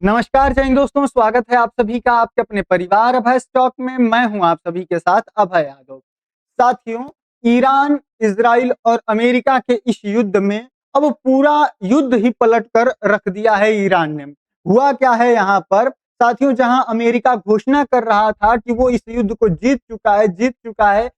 नमस्कार जय हिंद दोस्तों, स्वागत है आप सभी का आपके अपने परिवार अभय स्टॉक में। मैं हूं आप सभी के साथ अभय यादव। साथियों, ईरान, इजराइल और अमेरिका के इस युद्ध में अब पूरा युद्ध ही पलट कर रख दिया है ईरान ने। हुआ क्या है यहाँ पर साथियों, जहां अमेरिका घोषणा कर रहा था कि वो इस युद्ध को जीत चुका है,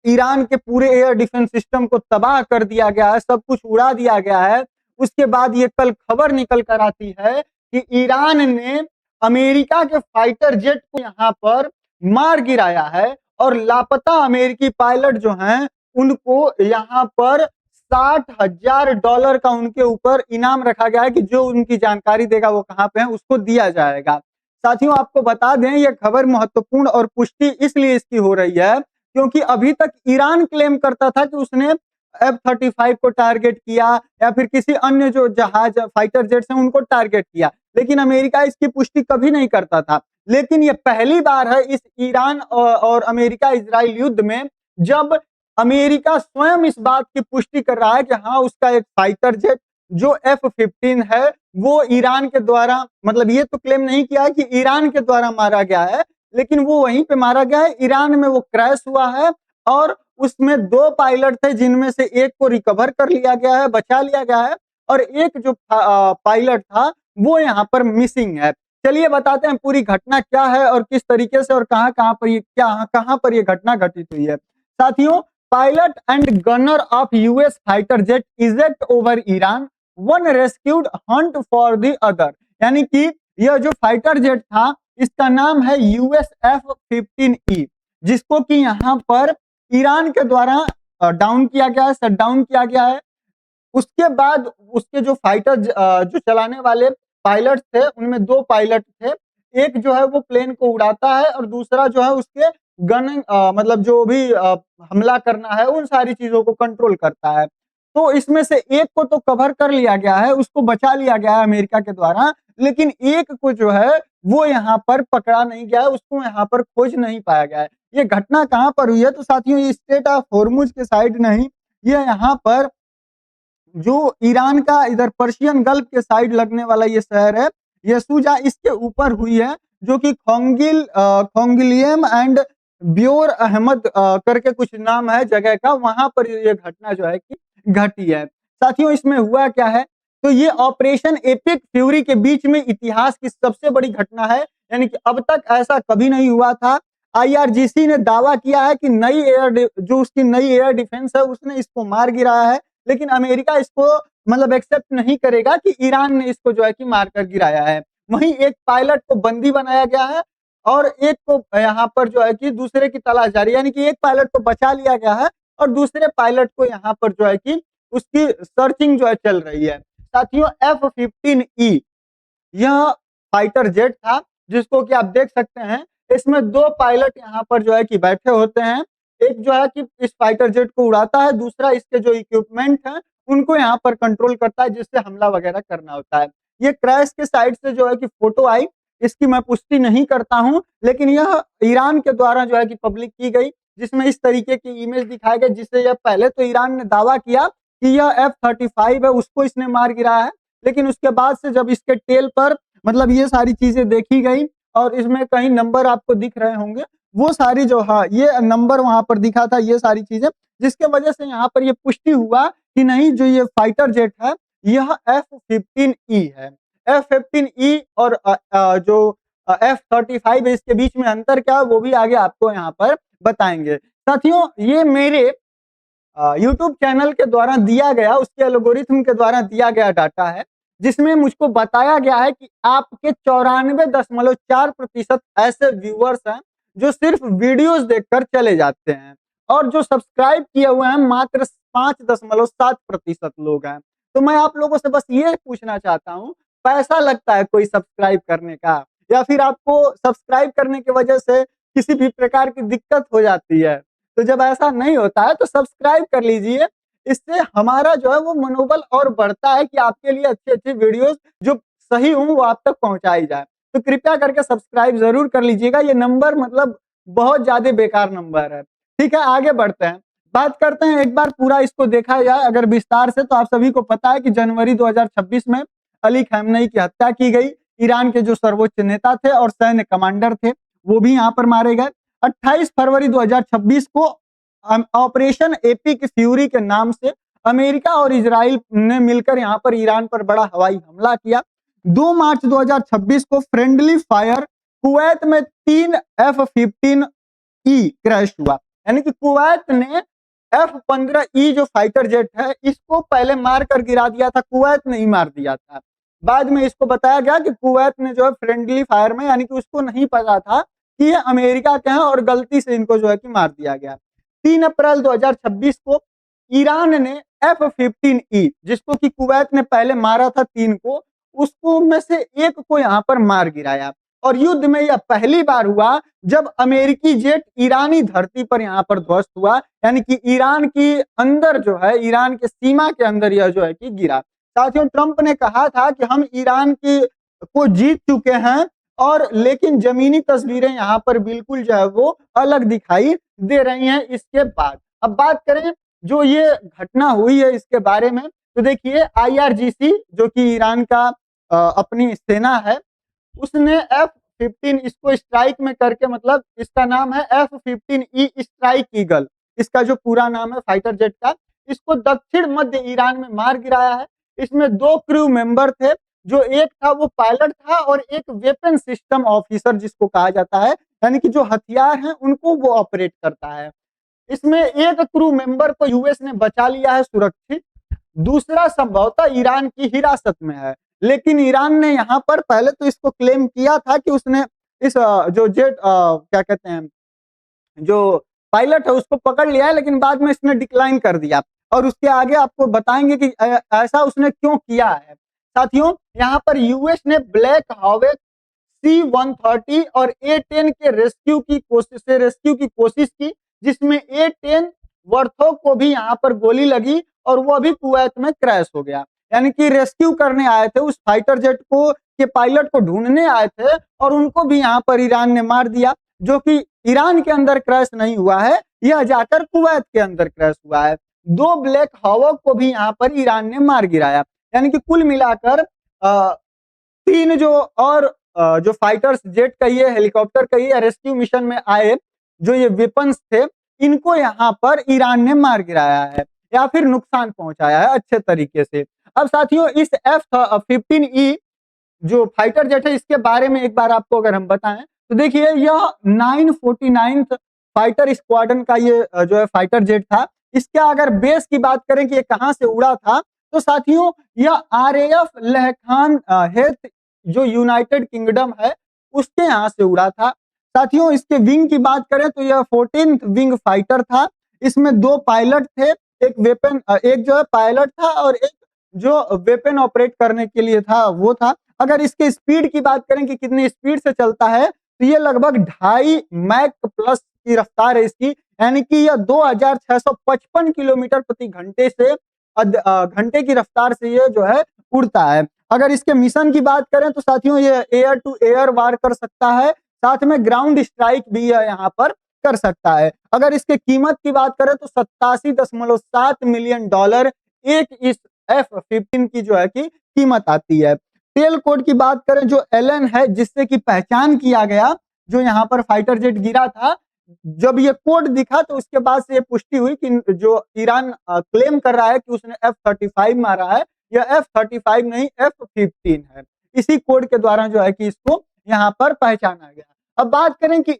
ईरान के पूरे एयर डिफेंस सिस्टम को तबाह कर दिया गया है, सब कुछ उड़ा दिया गया है। उसके बाद ये कल खबर निकल कर आती है कि ईरान ने अमेरिका के फाइटर जेट को यहाँ पर मार गिराया है और लापता अमेरिकी पायलट जो हैं उनको यहाँ पर $60,000 का उनके ऊपर इनाम रखा गया है कि जो उनकी जानकारी देगा वो कहाँ पे है उसको दिया जाएगा। साथियों, आपको बता दें ये खबर महत्वपूर्ण और पुष्टि इसलिए इसकी हो रही है क्योंकि अभी तक ईरान क्लेम करता था कि उसने F-35 को टारगेट किया या फिर किसी अन्य जो जहाज फाइटर जेट्स हैं उनको टारगेट किया, लेकिन अमेरिका इसकी पुष्टि कभी नहीं करता था। लेकिन ये पहली बार है इस ईरान और अमेरिका इजराइल युद्ध में जब अमेरिका स्वयं इस बात की पुष्टि कर रहा है कि हाँ, उसका एक फाइटर जेट जो F-15 है वो ईरान के द्वारा, मतलब ये तो क्लेम नहीं किया है कि ईरान के द्वारा मारा गया है, लेकिन वो वहीं पे मारा गया है, ईरान में वो क्रैश हुआ है और उसमें 2 पायलट थे जिनमें से एक को रिकवर कर लिया गया है, बचा लिया गया है और एक जो पायलट था वो यहाँ पर मिसिंग है। चलिए बताते हैं पूरी घटना क्या है और किस तरीके से और कहां पर ये घटना घटित हुई है। साथियों, pilot and gunner of US fighter jet eject over Iran, one rescued Hunt for the other. यानी कि यह जो फाइटर जेट था इसका नाम है यूएस F-15E, जिसको कि यहाँ पर ईरान के द्वारा डाउन किया गया है, शट डाउन किया गया है। उसके बाद उसके जो फाइटर जो चलाने वाले पायलट थे उनमें 2 पायलट थे, एक जो है वो प्लेन को उड़ाता है और दूसरा जो है उसके मतलब जो भी हमला करना है उन सारी चीजों को कंट्रोल करता है। तो इसमें से एक को तो कवर कर लिया गया है, उसको बचा लिया गया है अमेरिका के द्वारा, लेकिन एक को जो है वो यहाँ पर पकड़ा नहीं गया है, उसको यहाँ पर खोज नहीं पाया गया है। ये घटना कहाँ पर हुई है तो साथियों, ये स्ट्रेट ऑफ हॉर्मुज के साइड नहीं, ये यहाँ पर जो ईरान का इधर पर्शियन गल्फ के साइड लगने वाला ये शहर है यसूजा, इसके ऊपर हुई है, जो कि खोंगिलियम एंड ब्योर अहमद करके कुछ नाम है जगह का, वहां पर ये घटना जो है कि घटी है। साथियों, इसमें हुआ क्या है तो ये ऑपरेशन एपिक फ्यूरी के बीच में इतिहास की सबसे बड़ी घटना है, यानी कि अब तक ऐसा कभी नहीं हुआ था। IRGC ने दावा किया है कि जो उसकी नई एयर डिफेंस है उसने इसको मार गिराया है, लेकिन अमेरिका इसको मतलब एक्सेप्ट नहीं करेगा कि ईरान ने इसको जो है कि मारकर गिराया है। वहीं एक पायलट को बंदी बनाया गया है और एक को यहाँ पर जो है कि दूसरे की तलाश जारी, यानी कि एक पायलट को बचा लिया गया है और दूसरे पायलट को यहाँ पर जो है कि उसकी सर्चिंग जो है चल रही है। साथियों, F-15E यह फाइटर जेट था जिसको कि आप देख सकते हैं, इसमें 2 पायलट यहाँ पर जो है कि बैठे होते हैं। एक जो है कि इस फाइटर जेट को उड़ाता है, दूसरा इसके जो इक्विपमेंट हैं उनको यहाँ पर कंट्रोल करता है जिससे हमला वगैरह करना होता है। ये क्रैश के साइड से जो है कि फोटो आई, इसकी मैं पुष्टि नहीं करता हूँ, लेकिन यह ईरान के द्वारा जो है कि पब्लिक की गई, जिसमें इस तरीके की इमेज दिखाई गई, जिससे यह पहले तो ईरान ने दावा किया कि यह F-35 है, उसको इसने मार गिराया है, लेकिन उसके बाद से जब इसके टेल पर मतलब ये सारी चीजें देखी गई और इसमें कहीं नंबर आपको दिख रहे होंगे, वो सारी जो ये नंबर वहां पर दिखा था, ये सारी चीजें, जिसके वजह से यहाँ पर ये पुष्टि हुआ कि नहीं, जो ये फाइटर जेट है यह F-15E है। F-15E और जो F-35 है, इसके बीच में अंतर क्या है वो भी आगे आपको यहाँ पर बताएंगे। साथियों, ये मेरे यूट्यूब चैनल के द्वारा दिया गया, उसके एल्गोरिथम के द्वारा दिया गया डाटा है, जिसमें मुझको बताया गया है कि आपके 94.4% ऐसे व्यूअर्स हैं जो सिर्फ वीडियोस देखकर चले जाते हैं और जो सब्सक्राइब किए हुए हैं मात्र 5.7% लोग हैं। तो मैं आप लोगों से बस ये पूछना चाहता हूँ, पैसा लगता है कोई सब्सक्राइब करने का, या फिर आपको सब्सक्राइब करने की वजह से किसी भी प्रकार की दिक्कत हो जाती है? तो जब ऐसा नहीं होता है तो सब्सक्राइब कर लीजिए, इससे हमारा जो है वो मनोबल और बढ़ता है कि आपके लिए अच्छी-अच्छी वीडियोस जो सही हों वो आप तक पहुंचाई जाए। तो कृपया करके सब्सक्राइब जरूर कर लीजिएगा, ये नंबर मतलब बहुत ज्यादा बेकार नंबर है। ठीक है, आगे बढ़ते हैं, बात करते हैं, एक बार पूरा इसको देखा जाए अगर विस्तार से, तो आप सभी को पता है कि जनवरी 2026 में अली खamenei की हत्या की गई, ईरान के जो सर्वोच्च नेता थे और सैन्य कमांडर थे वो भी यहाँ पर मारे गए। 28 फरवरी 2026 को ऑपरेशन एपिक फ्यूरी के नाम से अमेरिका और इजराइल ने मिलकर यहाँ पर ईरान पर बड़ा हवाई हमला किया। 2 मार्च 2026 को फ्रेंडली फायर कुवैत में 3 F-15E क्रैश हुआ। यानी कि कुवैत ने F-15E जो फाइटर जेट है इसको पहले मार कर गिरा दिया था, कुवैत ने ही मार दिया था। बाद में इसको बताया गया कि कुवैत ने जो है फ्रेंडली फायर में, यानी कि उसको नहीं पता था कि ये अमेरिका के हैं और गलती से इनको जो है कि मार दिया गया। 3 अप्रैल 2026 को ईरान ने F-15E जिसको कि कुवैत ने पहले मारा था 3 को, उसको में से एक को यहाँ पर मार गिराया। और युद्ध में यह पहली बार हुआ जब अमेरिकी जेट ईरानी धरती पर यहाँ पर ध्वस्त हुआ, यानी कि ईरान की अंदर जो है, ईरान के सीमा के अंदर यह जो है कि गिरा। साथियों, ट्रंप ने कहा था कि हम ईरान की को जीत चुके हैं और लेकिन जमीनी तस्वीरें यहाँ पर बिल्कुल जो है वो अलग दिखाई दे रही हैं इसके बाद। अब बात करें जो ये घटना हुई है इसके बारे में, तो देखिए IRGC जो कि ईरान का अपनी सेना है, उसने F-15 इसको स्ट्राइक में करके, मतलब इसका नाम है F-15E स्ट्राइक ईगल, इसका जो पूरा नाम है फाइटर जेट का, इसको दक्षिण मध्य ईरान में मार गिराया है। इसमें 2 क्रू मेंबर थे, जो एक था वो पायलट था और एक वेपन सिस्टम ऑफिसर जिसको कहा जाता है, यानी कि जो हथियार हैं उनको वो ऑपरेट करता है। इसमें एक क्रू मेंबर को यूएस ने बचा लिया है सुरक्षित, दूसरा संभवतः ईरान की हिरासत में है। लेकिन ईरान ने यहाँ पर पहले तो इसको क्लेम किया था कि उसने इस जो जेट क्या कहते हैं, जो पायलट है उसको पकड़ लिया है, लेकिन बाद में इसने डिक्लाइन कर दिया और उसके आगे आपको बताएंगे कि ऐसा उसने क्यों किया है। साथियों, यहाँ पर यूएस ने ब्लैक हॉवेक C-130 और A-10 के रेस्क्यू की कोशिश की, जिसमें A-10 वर्थोक को भी यहाँ पर गोली लगी और वो भी कुवैत में क्रैश हो गया। यानी कि रेस्क्यू करने आए थे उस फाइटर जेट को, के पायलट को ढूंढने आए थे और उनको भी यहाँ पर ईरान ने मार दिया, जो कि ईरान के अंदर क्रैश नहीं हुआ है, यह जाकर कुवैत के अंदर क्रैश हुआ है। 2 ब्लैक हॉवक को भी यहाँ पर ईरान ने मार गिराया। यानी कि कुल मिलाकर 3 जो और जो फाइटर्स जेट कहिए, हेलीकॉप्टर कहिए, रेस्क्यू मिशन में आए जो ये वेपन्स थे, इनको यहाँ पर ईरान ने मार गिराया है या फिर नुकसान पहुंचाया है अच्छे तरीके से। अब साथियों, इस F-15E जो फाइटर जेट है इसके बारे में एक बार आपको अगर हम बताएं तो देखिए, यह 949th फाइटर स्क्वाड्रन का ये जो है फाइटर जेट था। इसके अगर बेस की बात करें कि ये कहां से उड़ा था, तो साथियों यह RAF लहखान हेथ जो यूनाइटेड किंगडम है उसके यहाँ से उड़ा था। साथियों, इसके विंग की बात करें तो यह 14th विंग फाइटर था। इसमें 2 पायलट थे, एक जो है पायलट था और एक जो वेपन ऑपरेट करने के लिए था वो था। अगर इसके स्पीड की बात करें कि कितनी स्पीड से चलता है, तो ये लगभग 2.5 मैक प्लस की रफ्तार है इसकी, यानी कि यह 2655 किलोमीटर प्रति घंटे से घंटे की रफ्तार से ये जो है उड़ता है। अगर इसके मिशन की बात करें तो साथियों ये एयर टू एयर वार कर सकता है, साथ में ग्राउंड स्ट्राइक भी यहाँ पर कर सकता है। अगर इसके कीमत की बात करें तो $87.7 मिलियन एक इस F-15 की जो है कि कीमत आती है। टेल कोड की बात करें जो LN है, जिससे कि पहचान किया गया जो यहाँ पर फाइटर जेट गिरा था, जब ये कोड दिखा तो उसके बाद से ये पुष्टि हुई कि जो ईरान क्लेम कर रहा है कि उसने F-35 मारा है, यह F-35 नहीं F-15 है। इसी कोड के द्वारा जो है कि इसको यहाँ पर पहचाना गया। अब बात करें कि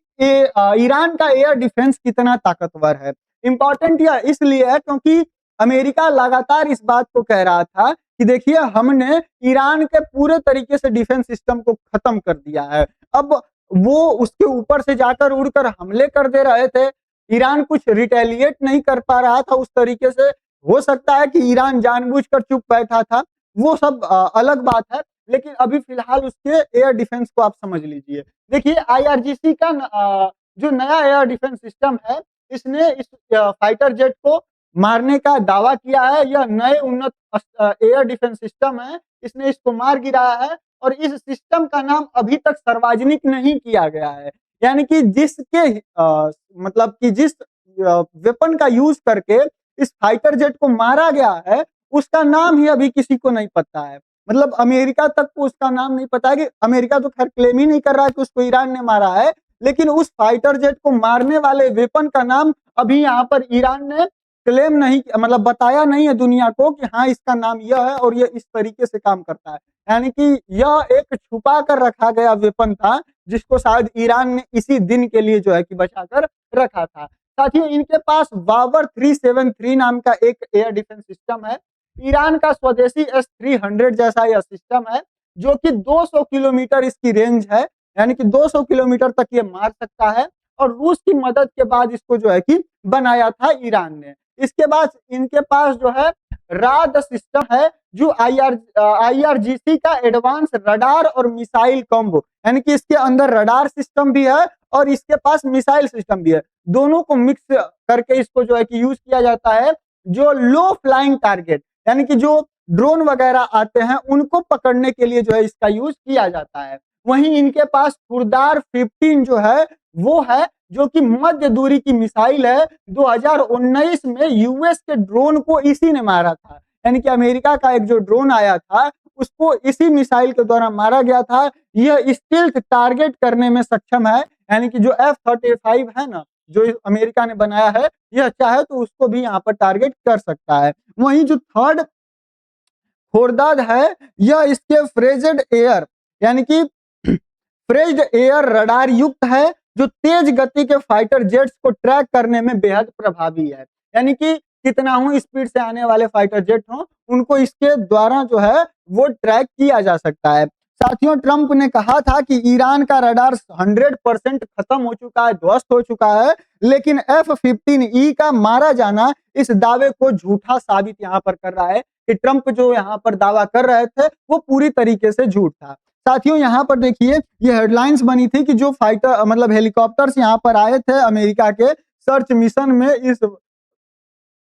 ईरान का एयर डिफेंस कितना ताकतवर है। इंपॉर्टेंट यह इसलिए है क्योंकि अमेरिका लगातार इस बात को कह रहा था कि देखिए, हमने ईरान के पूरे तरीके से डिफेंस सिस्टम को खत्म कर दिया है। अब वो उसके ऊपर से जाकर उड़कर हमले कर दे रहे थे, ईरान कुछ रिटेलिएट नहीं कर पा रहा था उस तरीके से। हो सकता है कि ईरान जानबूझकर चुप बैठा था, वो सब अलग बात है, लेकिन अभी फिलहाल उसके एयर डिफेंस को आप समझ लीजिए। देखिए, IRGC का जो नया एयर डिफेंस सिस्टम है, इसने इस फाइटर जेट को मारने का दावा किया है। यह नए उन्नत एयर डिफेंस सिस्टम है, इसने इसको मार गिराया है और इस सिस्टम का नाम अभी तक सार्वजनिक नहीं किया गया है। यानी कि मतलब कि जिस वेपन का यूज करके इस फाइटर जेट को मारा गया है, उसका नाम ही अभी किसी को नहीं पता है। मतलब अमेरिका तक को उसका नाम नहीं पता है, कि अमेरिका तो खैर क्लेम ही नहीं कर रहा है कि उसको ईरान ने मारा है, लेकिन उस फाइटर जेट को मारने वाले वेपन का नाम अभी यहाँ पर ईरान ने क्लेम नहीं, मतलब बताया नहीं है दुनिया को कि हाँ इसका नाम यह है और यह इस तरीके से काम करता है। यानी कि यह एक छुपा कर रखा गया वेपन था, जिसको शायद ईरान ने इसी दिन के लिए जो है कि बचा कर रखा था। साथियों, इनके पास बाबर 373 नाम का एक एयर डिफेंस सिस्टम है। ईरान का स्वदेशी S-300 जैसा यह सिस्टम है, जो कि 200 किलोमीटर इसकी रेंज है, यानी कि 200 किलोमीटर तक ये मार सकता है। और रूस की मदद के बाद इसको जो है कि बनाया था ईरान ने। इसके बाद इनके पास जो है राड सिस्टम है, जो IRGC का एडवांस रडार और मिसाइल कॉम्बो, यानी कि इसके अंदर रडार सिस्टम भी है और इसके पास मिसाइल सिस्टम भी है। दोनों को मिक्स करके इसको जो है कि यूज किया जाता है, जो लो फ्लाइंग टारगेट, यानी कि जो ड्रोन वगैरह आते हैं उनको पकड़ने के लिए जो है इसका यूज किया जाता है। वहीं इनके पास खुरदार 15 जो है वो है, जो कि मध्य दूरी की मिसाइल है। 2019 में यूएस के ड्रोन को इसी ने मारा था, यानी कि अमेरिका का एक जो ड्रोन आया था उसको इसी मिसाइल के द्वारा मारा गया था। यह स्टील्थ टारगेट करने में सक्षम है, यानी कि जो F-35 है ना, जो अमेरिका ने बनाया है, यह चाहे तो उसको भी यहाँ पर टारगेट कर सकता है। वहीं जो थर्ड खोरदाद है, यह इसके फ्रेजेड एयर, यानी कि फ्रेज्ड एयर रडार युक्त है, जो तेज गति के फाइटर जेट्स को ट्रैक करने में बेहद प्रभावी है। यानी कि कितना ही स्पीड से आने वाले फाइटर जेट हों, उनको इसके द्वारा जो है वो ट्रैक किया जा सकता है। साथियों, ट्रंप ने कहा था कि ईरान का रडार 100% खत्म हो चुका है, ध्वस्त हो चुका है, लेकिन F-15E का मारा जाना इस दावे को झूठा साबित यहाँ पर कर रहा है कि ट्रंप जो यहाँ पर दावा कर रहे थे वो पूरी तरीके से झूठ था। साथियों, यहाँ पर देखिए ये हेडलाइंस बनी थी कि जो फाइटर मतलब हेलीकॉप्टर्स यहाँ पर आए थे अमेरिका के सर्च मिशन में,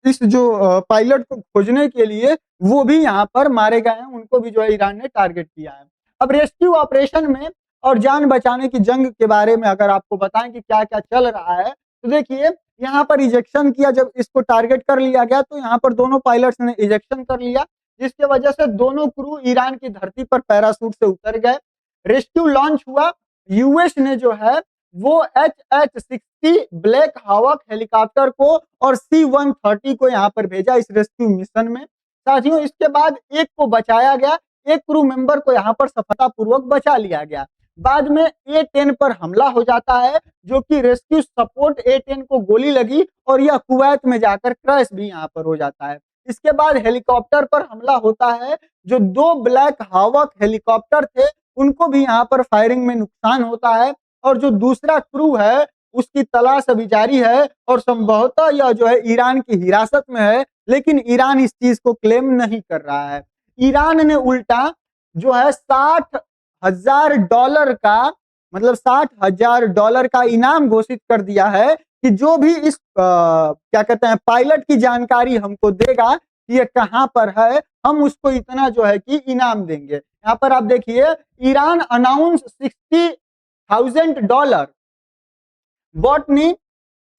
इस जो पायलट को खोजने के लिए, वो भी यहाँ पर मारे गए हैं, उनको भी जो है ईरान ने टारगेट किया है। अब रेस्क्यू ऑपरेशन में और जान बचाने की जंग के बारे में अगर आपको बताएं कि क्या क्या चल रहा है, तो देखिए यहाँ पर इजेक्शन किया, जब इसको टारगेट कर लिया गया तो यहाँ पर दोनों पायलट्स ने इजेक्शन कर लिया, जिसके वजह से दोनों क्रू ईरान की धरती पर पैराशूट से उतर गए। रेस्क्यू लॉन्च हुआ, यूएस ने जो है वो HH-60 ब्लैक हावक हेलीकॉप्टर को और C-130 को यहाँ पर भेजा इस रेस्क्यू मिशन में। साथियों, इसके बाद एक को बचाया गया, एक क्रू मेंबर को यहाँ पर सफलतापूर्वक बचा लिया गया। बाद में A-10 पर हमला हो जाता है, जो कि रेस्क्यू सपोर्ट A-10 को गोली लगी और यह कुवैत में जाकर क्रैश भी यहाँ पर हो जाता है। इसके बाद हेलीकॉप्टर पर हमला होता है, जो 2 ब्लैक हावक हेलीकॉप्टर थे उनको भी यहाँ पर फायरिंग में नुकसान होता है, और जो दूसरा क्रू है उसकी तलाश अभी जारी है और संभवतः यह जो है ईरान की हिरासत में है, लेकिन ईरान इस चीज को क्लेम नहीं कर रहा है। ईरान ने उल्टा जो है $60,000 का, मतलब $60,000 का इनाम घोषित कर दिया है कि जो भी इस क्या कहते हैं पायलट की जानकारी हमको देगा कि ये कहाँ पर है, हम उसको इतना जो है कि इनाम देंगे। यहाँ पर आप देखिए, Iran announce $60,000 botany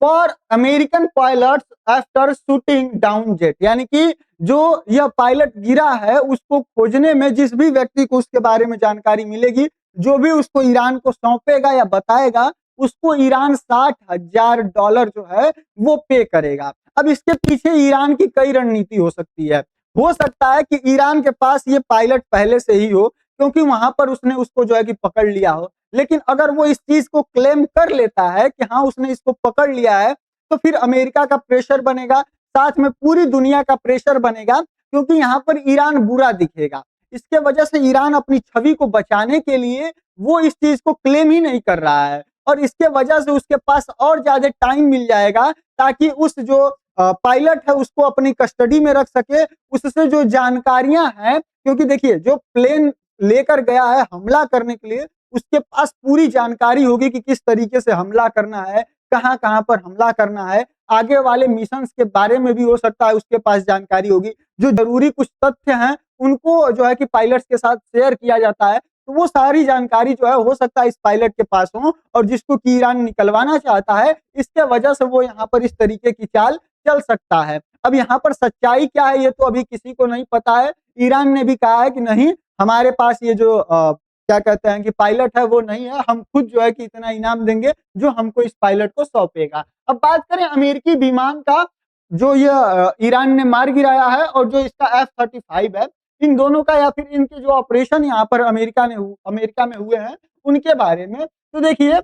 for American pilots after shooting down jet, यानी कि जो यह पायलट गिरा है उसको खोजने में जिस भी व्यक्ति को उसके बारे में जानकारी मिलेगी, जो भी उसको ईरान को सौंपेगा या बताएगा, उसको ईरान $60,000 जो है वो पे करेगा। अब इसके पीछे ईरान की कई रणनीति हो सकती है। हो सकता है कि ईरान के पास ये पायलट पहले से ही हो, क्योंकि वहां पर उसने उसको जो है कि पकड़ लिया हो। लेकिन अगर वो इस चीज को क्लेम कर लेता है कि हाँ उसने इसको पकड़ लिया है, तो फिर अमेरिका का प्रेशर बनेगा, साथ में पूरी दुनिया का प्रेशर बनेगा, क्योंकि यहाँ पर ईरान बुरा दिखेगा। इसके वजह से ईरान अपनी छवि को बचाने के लिए वो इस चीज को क्लेम ही नहीं कर रहा है, और इसके वजह से उसके पास और ज्यादा टाइम मिल जाएगा ताकि उस जो पायलट है उसको अपनी कस्टडी में रख सके, उससे जो जानकारियां हैं, क्योंकि देखिए जो प्लेन लेकर गया है हमला करने के लिए, उसके पास पूरी जानकारी होगी कि किस तरीके से हमला करना है, कहां कहां पर हमला करना है, आगे वाले मिशंस के बारे में भी हो सकता है उसके पास जानकारी होगी। जो जरूरी कुछ तथ्य हैं उनको जो है कि पायलट्स के साथ शेयर किया जाता है, तो वो सारी जानकारी जो है हो सकता है इस पायलट के पास हो, और जिसको कि ईरान निकलवाना चाहता है, इसके वजह से वो यहाँ पर इस तरीके की चाल चल सकता है। अब यहाँ पर सच्चाई क्या है ये तो अभी किसी को नहीं पता है। ईरान ने भी कहा है कि नहीं, हमारे पास ये जो क्या कहते हैं कि पायलट है वो नहीं है, हम खुद जो है कि इतना इनाम देंगे जो हमको इस पायलट को सौंपेगा। अब बात करें अमेरिकी विमान का, जो ये ईरान ने मार गिराया है और जो इसका F-35 है, इन दोनों का या फिर इनके जो ऑपरेशन यहाँ पर अमेरिका में हुए हैं उनके बारे में। तो देखिए,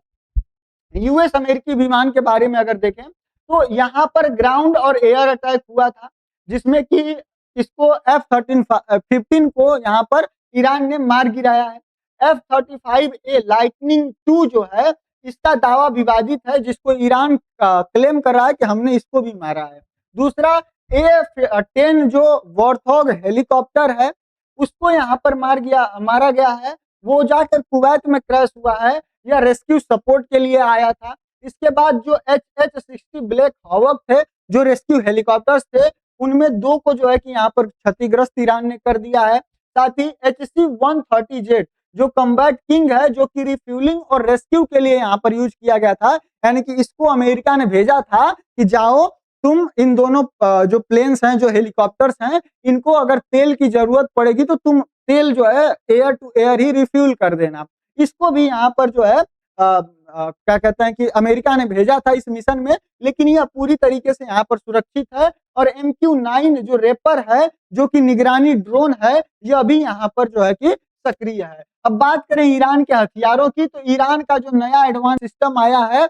यूएस अमेरिकी विमान के बारे में अगर देखें तो यहाँ पर ग्राउंड और एयर अटैक हुआ था, जिसमें कि इसको F-15 को यहाँ पर ईरान ने मार गिराया है। F-35A लाइटनिंग 2 जो है, इसका दावा विवादित है, जिसको ईरान क्लेम कर रहा है कि हमने इसको भी मारा है। दूसरा, A-10 जो वॉर्थॉग हेलीकॉप्टर है, उसको यहाँ पर मारा गया है। वो जाकर कुवैत में क्रैश हुआ है, या रेस्क्यू सपोर्ट के लिए आया था। इसके बाद जो H-60 ब्लैक हॉक थे, जो रेस्क्यू हेलीकॉप्टर्स थे, उनमें 2 को जो है कि यहाँ पर क्षतिग्रस्त ईरान ने कर दिया है। साथ ही HC-130 जेट जो कम्बैट किंग है, जो कि रिफ्यूलिंग और रेस्क्यू के लिए यहाँ पर यूज किया गया था, यानी कि इसको अमेरिका ने भेजा था कि जाओ तुम इन दोनों जो प्लेन्स हैं, जो हेलीकॉप्टर्स हैं, इनको अगर तेल की जरूरत पड़ेगी तो तुम तेल जो है एयर टू एयर ही रिफ्यूल कर देना। इसको भी यहाँ पर जो है क्या कहते हैं कि अमेरिका ने भेजा था इस मिशन में, लेकिन यह पूरी तरीके से यहाँ पर सुरक्षित है। और MQ-9 जो रेपर है, जो कि निगरानी ड्रोन है, यह भी यहाँ पर जो है कि सक्रिय है। अब बात करें ईरान के हथियारों की, तो ईरान का जो नया एडवांस सिस्टम आया है,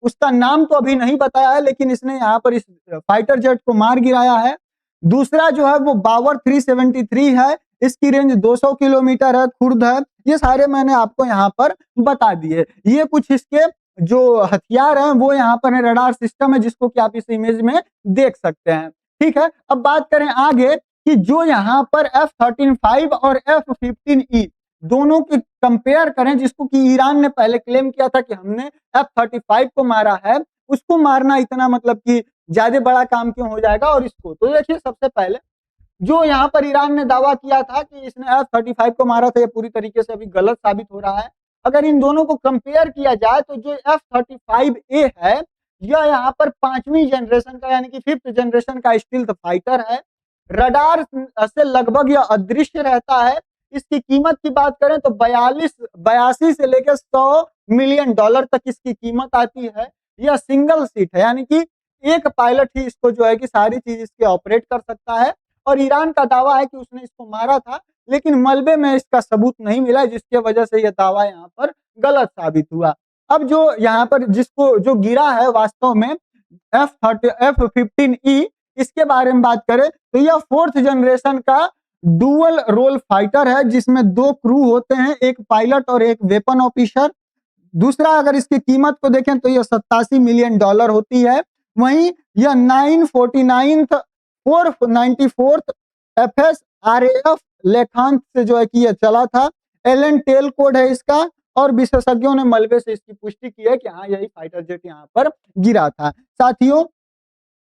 उसका नाम तो अभी नहीं बताया है, लेकिन इसने यहाँ पर इस फाइटर जेट को मार गिराया है। दूसरा जो है वो बावर 373 है, इसकी रेंज 200 किलोमीटर है, खुर्द है। ये सारे मैंने आपको यहाँ पर बता दिए। ये कुछ इसके जो हथियार हैं वो यहाँ पर रडार सिस्टम है, जिसको कि आप इस इमेज में देख सकते हैं। ठीक है, अब बात करें आगे कि जो यहाँ पर F-35 और F-15E दोनों की कंपेयर करें, जिसको कि ईरान ने पहले क्लेम किया था कि हमने F-35 को मारा है, उसको मारना इतना मतलब कि ज्यादा बड़ा काम क्यों हो जाएगा। और इसको तो देखिए, सबसे पहले जो यहाँ पर ईरान ने दावा किया था कि इसने F-35 को मारा था, ये पूरी तरीके से अभी गलत साबित हो रहा है। अगर इन दोनों को कंपेयर किया जाए तो जो F-35A है, यह यहाँ पर 5वीं जनरेशन का, यानी कि 5th जनरेशन का स्टील्थ फाइटर है। रडार से लगभग यह अदृश्य रहता है। इसकी कीमत की बात करें तो 82 से लेकर $100 मिलियन तक इसकी कीमत आती है। यह सिंगल सीट है, यानी कि एक पायलट ही इसको जो है कि सारी चीज इसके ऑपरेट कर सकता है। और ईरान का दावा है कि उसने इसको मारा था, लेकिन मलबे में इसका सबूत नहीं मिला, जिसके वजह से यह दावा यहाँ पर गलत साबित हुआ। अब जो यहाँ पर जिसको जो गिरा है वास्तव में F-15E, इसके बारे में बात करें तो यह 4th जनरेशन का डुअल रोल फाइटर है, जिसमें 2 क्रू होते हैं, एक पायलट और एक वेपन ऑफिसर। दूसरा, अगर इसकी कीमत को देखें तो यह $87 मिलियन होती है। वहीं यह 494th FSRAF लेखांत से जो है कि यह चला था। एलन टेल कोड है इसका, और विशेषज्ञों ने मलबे से इसकी पुष्टि की है कि हाँ, यही फाइटर जेट यहाँ पर गिरा था। साथियों,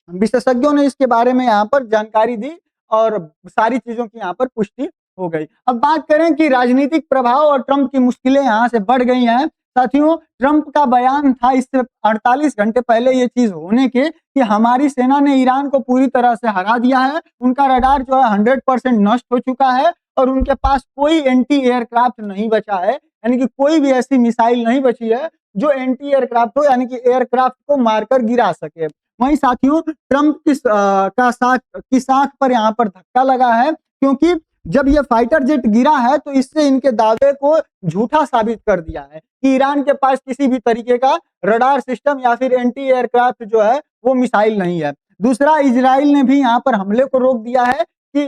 विशेषज्ञों ने इसके बारे में यहाँ पर जानकारी दी और सारी चीजों की यहाँ पर पुष्टि हो गई। अब बात करें कि राजनीतिक प्रभाव और ट्रंप की मुश्किलें यहाँ से बढ़ गई हैं। साथियों, ट्रंप का बयान था इससे 48 घंटे पहले ये चीज होने के कि हमारी सेना ने ईरान को पूरी तरह से हरा दिया है। उनका रडार जो है 100% नष्ट हो चुका है और उनके पास कोई एंटी एयरक्राफ्ट नहीं बचा है, यानी कि कोई भी ऐसी मिसाइल नहीं बची है जो एंटी एयरक्राफ्ट हो, यानी कि एयरक्राफ्ट को मारकर गिरा सके। वहीं साथियों, ट्रंप की साख पर यहाँ पर धक्का लगा है, क्योंकि जब ये फाइटर जेट गिरा है तो इससे इनके दावे को झूठा साबित कर दिया है कि ईरान के पास किसी भी तरीके का रडार सिस्टम या फिर एंटी एयरक्राफ्ट जो है वो मिसाइल नहीं है। दूसरा, इजराइल ने भी यहाँ पर हमले को रोक दिया है कि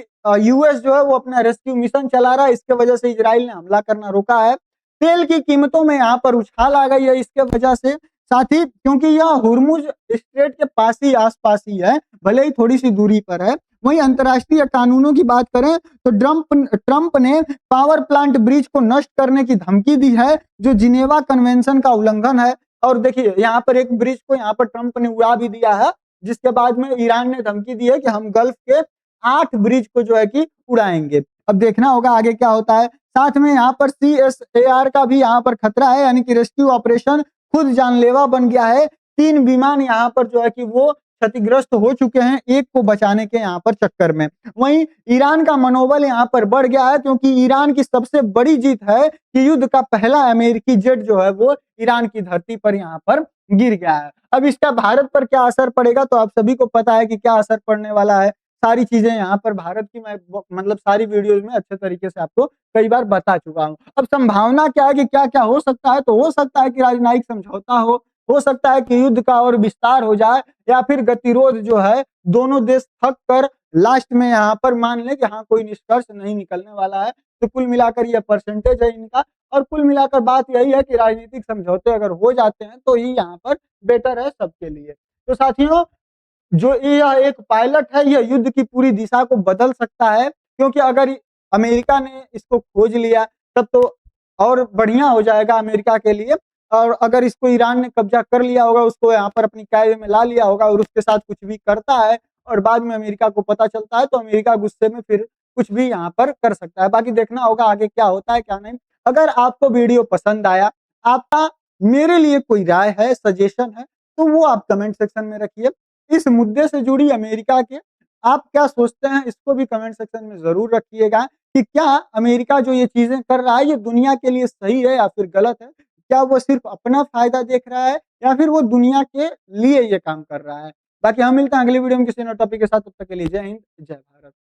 यूएस जो है वो अपना रेस्क्यू मिशन चला रहा है, इसके वजह से इजराइल ने हमला करना रोका है। तेल की कीमतों में यहाँ पर उछाल आ गई है इसके वजह से। साथ ही क्योंकि यह हुर्मुज स्ट्रेट के पास ही आसपास ही है, भले ही थोड़ी सी दूरी पर है। वहीं अंतर्राष्ट्रीय कानूनों की बात करें तो ट्रंप ने पावर प्लांट ब्रिज को नष्ट करने की धमकी दी है, जो जिनेवा कन्वेंशन का उल्लंघन है। और देखिए, यहाँ पर एक ब्रिज को यहाँ पर ट्रंप ने उड़ा भी दिया है, जिसके बाद में ईरान ने धमकी दी है कि हम गल्फ के 8 ब्रिज को जो है कि उड़ाएंगे। अब देखना होगा आगे क्या होता है। साथ में यहाँ पर CSAR का भी यहाँ पर खतरा है, यानी कि रेस्क्यू ऑपरेशन खुद जानलेवा बन गया है। 3 विमान यहाँ पर जो है कि वो क्षतिग्रस्त हो चुके हैं एक को बचाने के यहाँ पर चक्कर में। वहीं ईरान का मनोबल यहाँ पर बढ़ गया है, क्योंकि ईरान की सबसे बड़ी जीत है कि युद्ध का पहला अमेरिकी जेट जो है वो ईरान की धरती पर यहाँ पर गिर गया है। अब इसका भारत पर क्या असर पड़ेगा, तो आप सभी को पता है कि क्या असर पड़ने वाला है। सारी चीजें यहाँ पर भारत की मैं मतलब सारी वीडियोज में अच्छे तरीके से आपको कई बार बता चुका हूँ। अब संभावना क्या है कि क्या क्या हो सकता है, तो हो सकता है कि राजनयिक समझौता हो सकता है कि युद्ध का और विस्तार हो जाए, या फिर गतिरोध जो है दोनों देश थक कर लास्ट में यहाँ पर मान ले कि हाँ कोई निष्कर्ष नहीं निकलने वाला है। तो कुल मिलाकर यह परसेंटेज है इनका, और कुल मिलाकर बात यही है कि राजनीतिक समझौते अगर हो जाते हैं तो ही यहाँ पर बेटर है सबके लिए। तो साथियों, जो यह एक पायलट है, यह युद्ध की पूरी दिशा को बदल सकता है, क्योंकि अगर अमेरिका ने इसको खोज लिया तब तो और बढ़िया हो जाएगा अमेरिका के लिए। और अगर इसको ईरान ने कब्जा कर लिया होगा, उसको यहाँ पर अपनी कायदे में ला लिया होगा और उसके साथ कुछ भी करता है और बाद में अमेरिका को पता चलता है, तो अमेरिका गुस्से में फिर कुछ भी यहाँ पर कर सकता है। बाकी देखना होगा आगे क्या होता है क्या नहीं। अगर आपको वीडियो पसंद आया, आपका मेरे लिए कोई राय है, सजेशन है, तो वो आप कमेंट सेक्शन में रखिए। इस मुद्दे से जुड़ी अमेरिका के आप क्या सोचते हैं, इसको भी कमेंट सेक्शन में जरूर रखिएगा कि क्या अमेरिका जो ये चीजें कर रहा है ये दुनिया के लिए सही है या फिर गलत है। क्या वो सिर्फ अपना फायदा देख रहा है या फिर वो दुनिया के लिए ये काम कर रहा है। बाकी हम मिलते हैं अगली वीडियो में किसी नए टॉपिक के साथ, तब तक के लिए जय हिंद जय भारत।